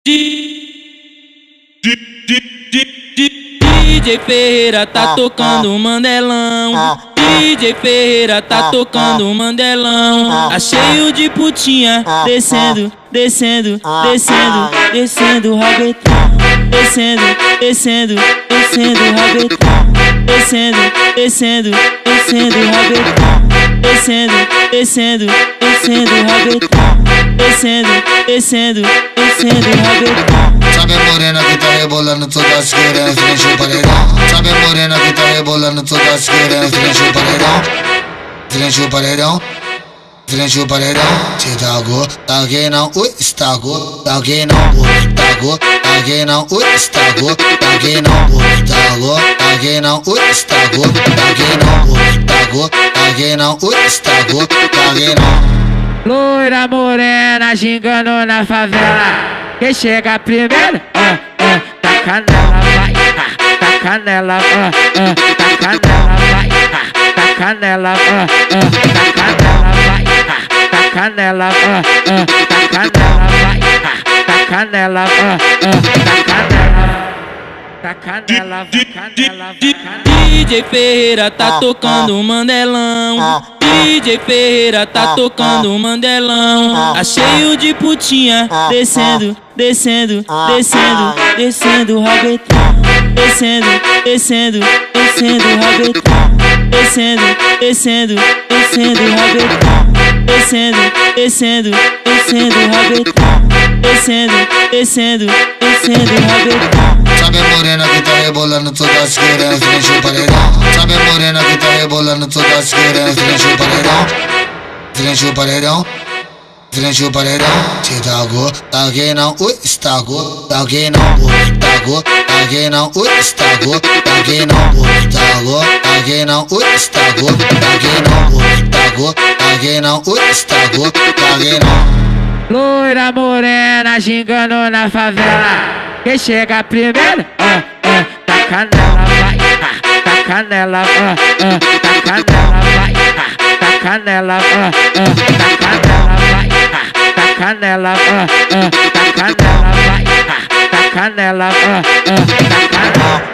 DJ Ferreira tá tocando Mandelão. DJ Ferreira tá tocando Mandelão. Tá cheio de putinha, descendo, descendo, descendo, descendo o rabetão. Descendo, descendo, descendo o rabetão. Descendo, descendo, descendo o rabetão. Descendo, descendo, descendo o rabetão. Descendo, descendo, descendo o rabetão. Sabe a morena que tá rebolando toda a esquerda em frente ao paredão. Sabe a morena que tá rebolando toda a esquerda em frente ao paredão. Frente ao paredão, frente ao paredão. Se tagou, taguei não, ui, estagou. Taguei não, ui, tagou. Taguei não, ui, estagou. Taguei não, ui, tagou. Taguei não, ui, estagou. Taguei não, ui, tagou. Taguei não, ui, estagou. Taguei não. Loira morena gingando na favela. Quem chega primeiro, tá canela, vai, tá canela, tá canela, vai, tá canela, tá canela, vai, tá canela, tá canela, vai, tá canela, tá canela. Tá canela, vai canela, vai canela. DJ Ferreira tá tocando Mandelão. DJ Ferreira tá tocando Mandelão. Tá cheio de putinha, descendo, descendo, descendo, descendo o rabetão. Descendo, descendo, descendo o rabetão. Descendo, descendo, descendo o rabetão. Descendo, descendo, descendo o rabetão. Descendo, descendo, descendo o rabetão. Sabe a morena que tá rebolando toda a esquerda em frente ao paredão. Sabe a morena que tá rebolando toda a esquerda em frente ao paredão. Frente ao paredão, frente ao paredão. Se tagou, taguei não, ui, estagou. Taguei não, ui, tagou. Taguei não, ui, estagou. Taguei não, ui, tagou. Taguei não, ui, estagou. Taguei não, ui, tagou. Taguei não, ui, estagou. Taguei não. Loira morena gingando na favela. Quem chega primeiro, tá canela, vai, tá canela, tá canela, vai, tá canela, tá canela, vai, tá canela, tá canela, vai, tá canela, tá canela.